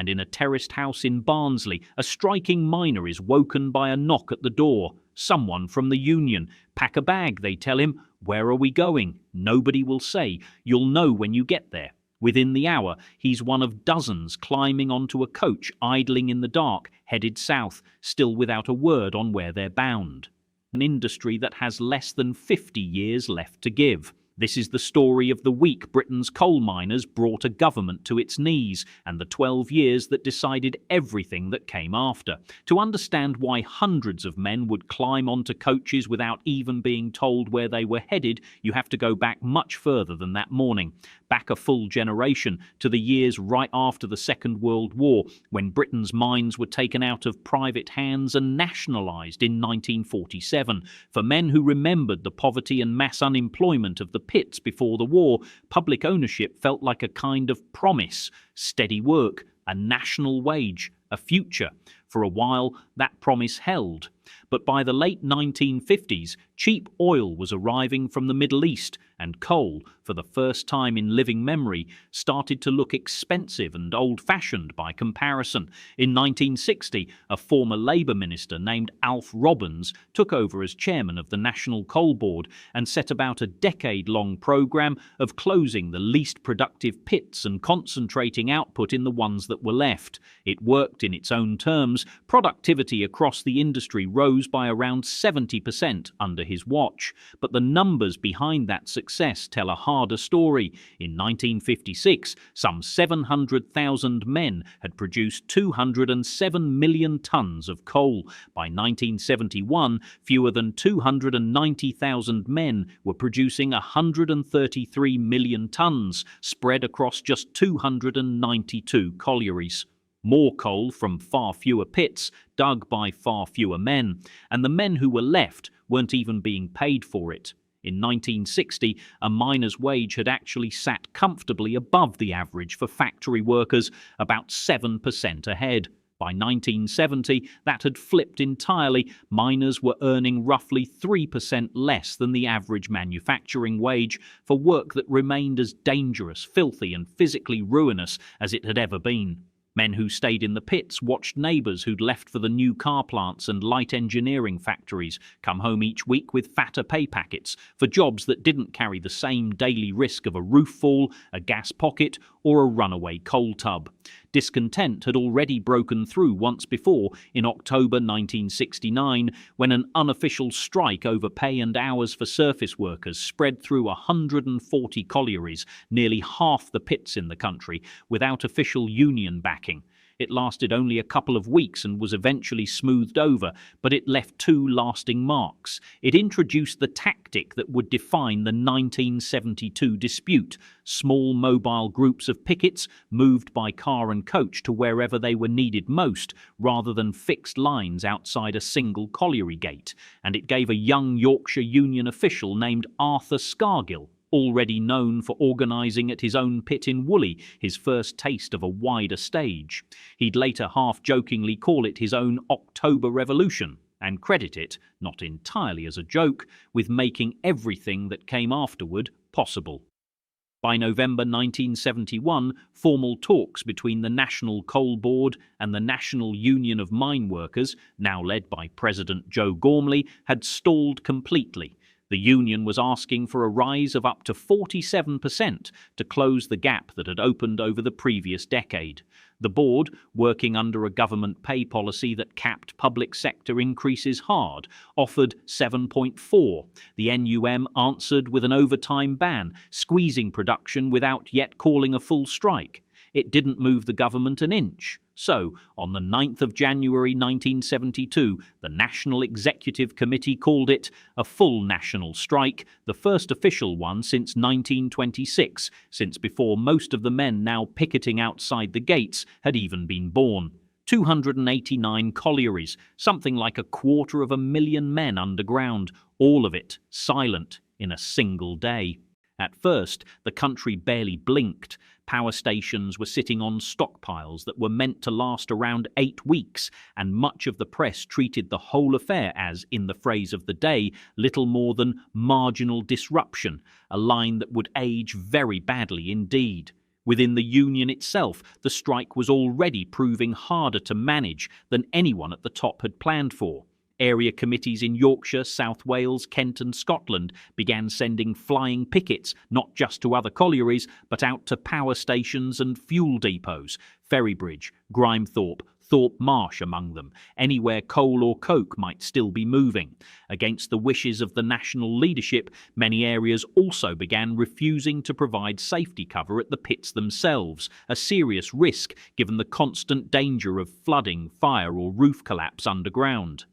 and in a terraced house in Barnsley, a striking miner is woken by a knock at the door. Someone from the union. Pack a bag, they tell him. Where are we going? Nobody will say. You'll know when you get there. Within the hour, he's one of dozens climbing onto a coach idling in the dark, headed south, still without a word on where they're bound. An industry that has less than 50 years left to give. This is the story of the week Britain's coal miners brought a government to its knees, and the 12 years that decided everything that came after. To understand why hundreds of men would climb onto coaches without even being told where they were headed, you have to go back much further than that morning. Back a full generation, to the years right after the Second World War, when Britain's mines were taken out of private hands and nationalised in 1947. For men who remembered the poverty and mass unemployment of the pits before the war, public ownership felt like a kind of promise: steady work, a national wage, a future. For a while, that promise held. But by the late 1950s, cheap oil was arriving from the Middle East, and coal, for the first time in living memory, started to look expensive and old-fashioned by comparison. In 1960, a former Labour minister named Alf Robbins took over as chairman of the National Coal Board and set about a decade-long programme of closing the least productive pits and concentrating output in the ones that were left. It worked in its own terms. Productivity across the industry rose by around 70% under his watch. But the numbers behind that success tell a harder story. In 1956, some 700,000 men had produced 207 million tonnes of coal. By 1971, fewer than 290,000 men were producing 133 million tonnes, spread across just 292 collieries. More coal from far fewer pits, dug by far fewer men, and the men who were left weren't even being paid for it. In 1960, a miner's wage had actually sat comfortably above the average for factory workers, about 7% ahead. By 1970, that had flipped entirely. Miners were earning roughly 3% less than the average manufacturing wage for work that remained as dangerous, filthy, and physically ruinous as it had ever been. Men who stayed in the pits watched neighbours who'd left for the new car plants and light engineering factories come home each week with fatter pay packets for jobs that didn't carry the same daily risk of a roof fall, a gas pocket, or a runaway coal tub. Discontent had already broken through once before in October 1969, when an unofficial strike over pay and hours for surface workers spread through 140 collieries, nearly half the pits in the country, without official union backing. It lasted only a couple of weeks and was eventually smoothed over, but it left two lasting marks. It introduced the tactic that would define the 1972 dispute: small mobile groups of pickets moved by car and coach to wherever they were needed most, rather than fixed lines outside a single colliery gate. And it gave a young Yorkshire Union official named Arthur Scargill, already known for organising at his own pit in Woolley, his first taste of a wider stage. He'd later half-jokingly call it his own October Revolution, and credit it, not entirely as a joke, with making everything that came afterward possible. By November 1971, formal talks between the National Coal Board and the National Union of Mine Workers, now led by President Joe Gormley, had stalled completely. The union was asking for a rise of up to 47% to close the gap that had opened over the previous decade. The board, working under a government pay policy that capped public sector increases hard, offered 7.4. The NUM answered with an overtime ban, squeezing production without yet calling a full strike. It didn't move the government an inch. So, on the 9th of January 1972, the National Executive Committee called it a full national strike, the first official one since 1926, since before most of the men now picketing outside the gates had even been born. 289 collieries, something like 250,000 men underground, all of it silent in a single day. At first, the country barely blinked. Power stations were sitting on stockpiles that were meant to last around 8 weeks, and much of the press treated the whole affair as, in the phrase of the day, little more than marginal disruption, a line that would age very badly indeed. Within the union itself, the strike was already proving harder to manage than anyone at the top had planned for. Area committees in Yorkshire, South Wales, Kent and Scotland began sending flying pickets not just to other collieries but out to power stations and fuel depots, Ferrybridge, Grimethorpe, Thorpe Marsh among them, anywhere coal or coke might still be moving. Against the wishes of the national leadership, many areas also began refusing to provide safety cover at the pits themselves, a serious risk given the constant danger of flooding, fire or roof collapse underground.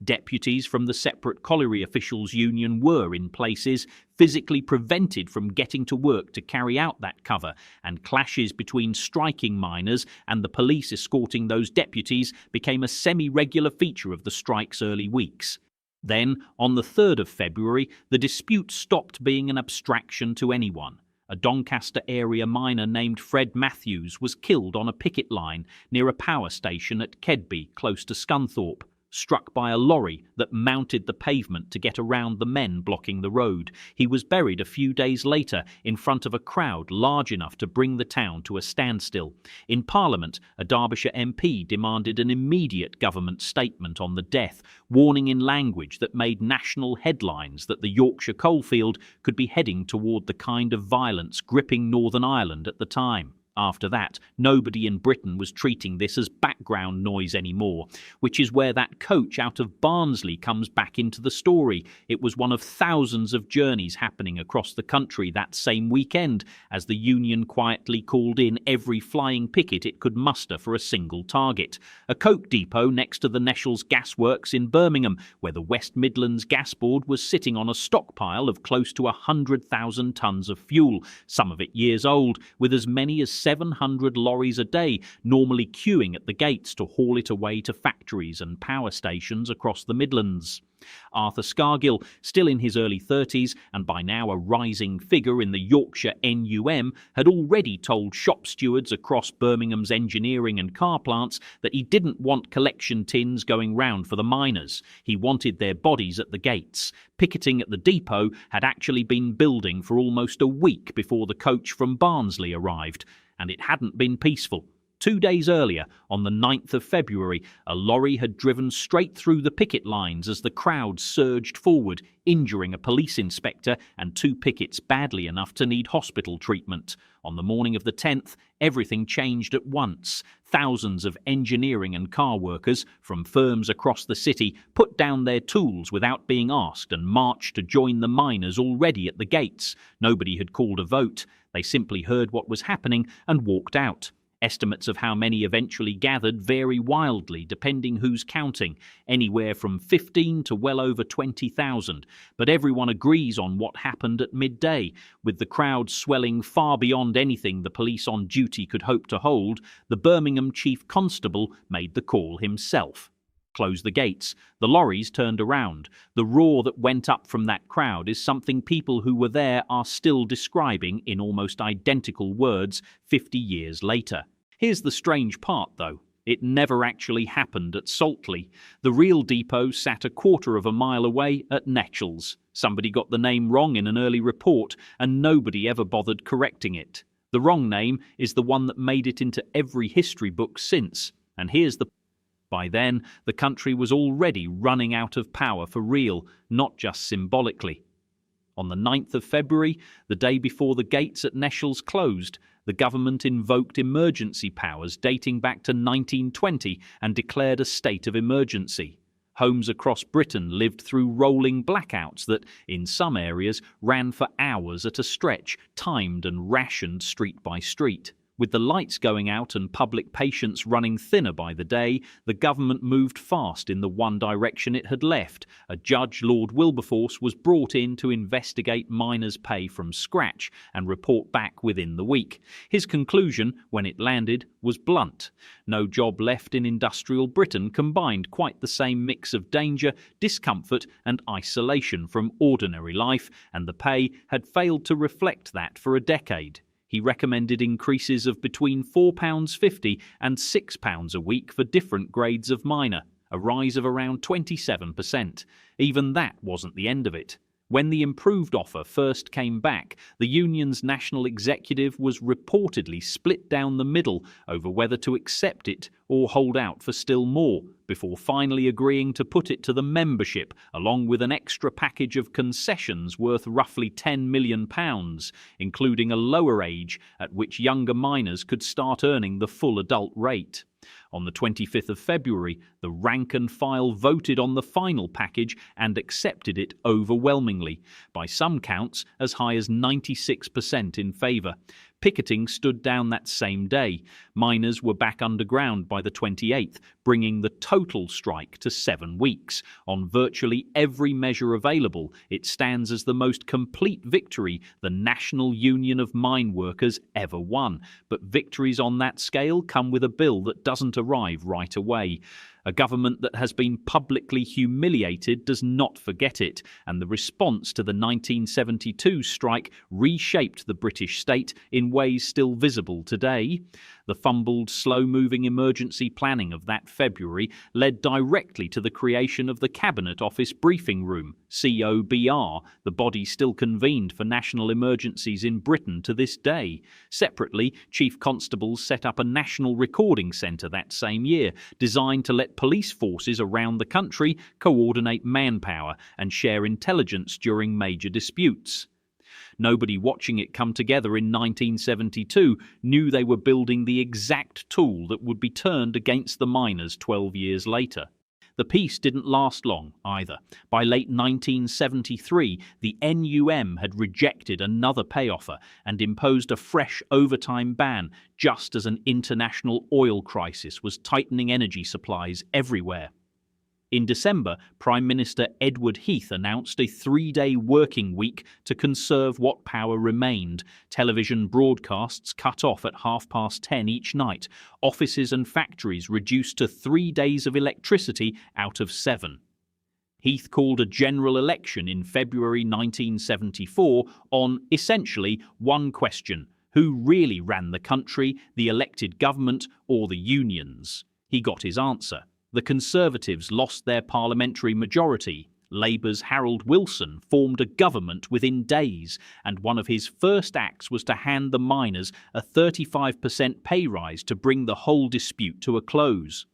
Deputies from the separate colliery officials' union were, in places, physically prevented from getting to work to carry out that cover, and clashes between striking miners and the police escorting those deputies became a semi-regular feature of the strike's early weeks. Then, on the 3rd of February, the dispute stopped being an abstraction to anyone. A Doncaster area miner named Fred Matthews was killed on a picket line near a power station at Kedby, close to Scunthorpe, struck by a lorry that mounted the pavement to get around the men blocking the road. He was buried a few days later in front of a crowd large enough to bring the town to a standstill. In Parliament, a Derbyshire MP demanded an immediate government statement on the death, warning in language that made national headlines that the Yorkshire coalfield could be heading toward the kind of violence gripping Northern Ireland at the time. After that, nobody in Britain was treating this as background noise anymore, which is where that coach out of Barnsley comes back into the story. It was one of thousands of journeys happening across the country that same weekend, as the union quietly called in every flying picket it could muster for a single target. A coke depot next to the Neshalls Gasworks in Birmingham, where the West Midlands Gas Board was sitting on a stockpile of close to 100,000 tonnes of fuel, some of it years old, with as many as 700 lorries a day normally queuing at the gates to haul it away to factories and power stations across the Midlands. Arthur Scargill, still in his early 30s and by now a rising figure in the Yorkshire NUM, had already told shop stewards across Birmingham's engineering and car plants that he didn't want collection tins going round for the miners. He wanted their bodies at the gates. Picketing at the depot had actually been building for almost a week before the coach from Barnsley arrived, and it hadn't been peaceful. 2 days earlier, on the 9th of February, a lorry had driven straight through the picket lines as the crowd surged forward, injuring a police inspector and 2 pickets badly enough to need hospital treatment. On the morning of the 10th, everything changed at once. Thousands of engineering and car workers from firms across the city put down their tools without being asked and marched to join the miners already at the gates. Nobody had called a vote. They simply heard what was happening and walked out. Estimates of how many eventually gathered vary wildly depending who's counting, anywhere from 15 to well over 20,000, but everyone agrees on what happened at midday. With the crowd swelling far beyond anything the police on duty could hope to hold, the Birmingham Chief Constable made the call himself. Close the gates. The lorries turned around. The roar that went up from that crowd is something people who were there are still describing in almost identical words 50 years later. Here's the strange part, though. It never actually happened at Saltley. The real depot sat a quarter of a mile away at Neshalls. Somebody got the name wrong in an early report, and nobody ever bothered correcting it. The wrong name is the one that made it into every history book since. And here's the By then, the country was already running out of power for real, not just symbolically. On the 9th of February, the day before the gates at Neshalls closed, the government invoked emergency powers dating back to 1920 and declared a state of emergency. Homes across Britain lived through rolling blackouts that, in some areas, ran for hours at a stretch, timed and rationed street by street. With the lights going out and public patience running thinner by the day, the government moved fast in the one direction it had left. A judge, Lord Wilberforce, was brought in to investigate miners' pay from scratch and report back within the week. His conclusion, when it landed, was blunt. No job left in industrial Britain combined quite the same mix of danger, discomfort and isolation from ordinary life, and the pay had failed to reflect that for a decade. He recommended increases of between £4.50 and £6 a week for different grades of miner, a rise of around 27%. Even that wasn't the end of it. When the improved offer first came back, the union's national executive was reportedly split down the middle over whether to accept it or hold out for still more, before finally agreeing to put it to the membership, along with an extra package of concessions worth roughly £10 million, including a lower age at which younger miners could start earning the full adult rate. On the 25th of February, the rank and file voted on the final package and accepted it overwhelmingly, by some counts as high as 96% in favour. Picketing stood down that same day. Miners were back underground by the 28th, bringing the total strike to 7 weeks. On virtually every measure available, it stands as the most complete victory the National Union of Mine Workers ever won. But victories on that scale come with a bill that doesn't arrive right away. A government that has been publicly humiliated does not forget it, and the response to the 1972 strike reshaped the British state in ways still visible today. The fumbled, slow-moving emergency planning of that February led directly to the creation of the Cabinet Office Briefing Room, COBR, the body still convened for national emergencies in Britain to this day. Separately, Chief Constables set up a national recording centre that same year, designed to let police forces around the country coordinate manpower and share intelligence during major disputes. Nobody watching it come together in 1972 knew they were building the exact tool that would be turned against the miners 12 years later. The peace didn't last long either. By late 1973, the NUM had rejected another pay offer and imposed a fresh overtime ban, just as an international oil crisis was tightening energy supplies everywhere. In December, Prime Minister Edward Heath announced a 3-day working week to conserve what power remained. Television broadcasts cut off at 10:30 each night. Offices and factories reduced to 3 days of electricity out of 7. Heath called a general election in February 1974 on, essentially, one question: who really ran the country, the elected government or the unions? He got his answer. The Conservatives lost their parliamentary majority. Labour's Harold Wilson formed a government within days, and one of his first acts was to hand the miners a 35% pay rise to bring the whole dispute to a close.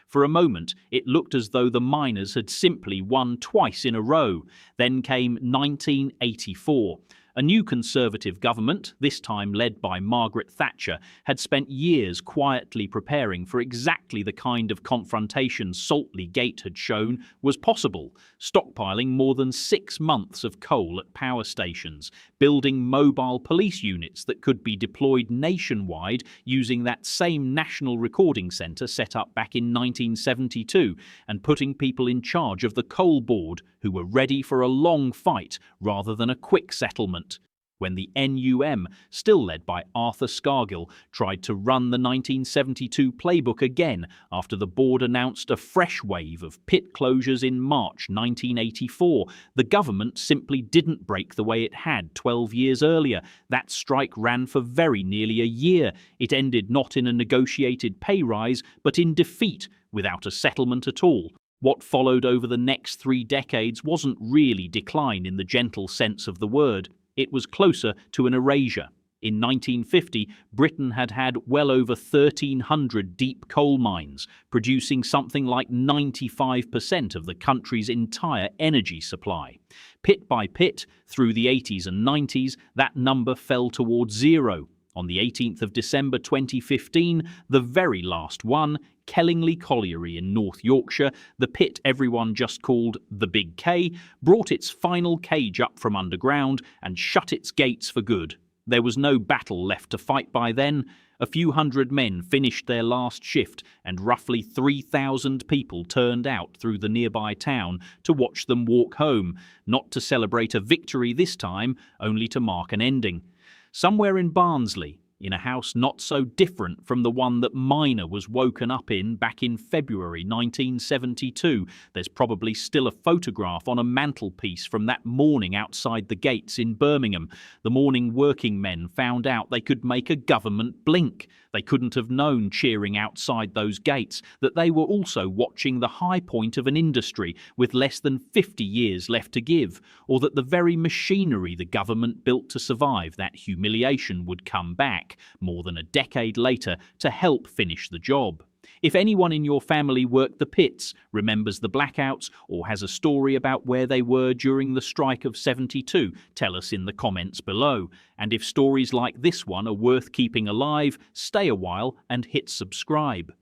For a moment, it looked as though the miners had simply won twice in a row. Then came 1984. A new Conservative government, this time led by Margaret Thatcher, had spent years quietly preparing for exactly the kind of confrontation Saltley Gate had shown was possible, stockpiling more than 6 months of coal at power stations, building mobile police units that could be deployed nationwide using that same national recording centre set up back in 1972, and putting people in charge of the coal board who were ready for a long fight rather than a quick settlement. When the NUM, still led by Arthur Scargill, tried to run the 1972 playbook again after the board announced a fresh wave of pit closures in March 1984, the government simply didn't break the way it had 12 years earlier. That strike ran for very nearly a year. It ended not in a negotiated pay rise, but in defeat, without a settlement at all. What followed over the next 3 decades wasn't really decline in the gentle sense of the word. It was closer to an erasure. In 1950, Britain had had well over 1,300 deep coal mines, producing something like 95% of the country's entire energy supply. Pit by pit, through the 80s and 90s, that number fell towards zero. On the 18th of December 2015, the very last one, Kellingley Colliery in North Yorkshire, the pit everyone just called the Big K, brought its final cage up from underground and shut its gates for good. There was no battle left to fight by then. A few hundred men finished their last shift, and roughly 3,000 people turned out through the nearby town to watch them walk home, not to celebrate a victory this time, only to mark an ending. Somewhere in Barnsley, in a house not so different from the one that Miner was woken up in back in February 1972, there's probably still a photograph on a mantelpiece from that morning outside the gates in Birmingham, the morning working men found out they could make a government blink. They couldn't have known, cheering outside those gates, that they were also watching the high point of an industry with less than 50 years left to give, or that the very machinery the government built to survive that humiliation would come back, more than a decade later, to help finish the job. If anyone in your family worked the pits, remembers the blackouts, or has a story about where they were during the strike of '72, tell us in the comments below. And if stories like this one are worth keeping alive, stay a while and hit subscribe.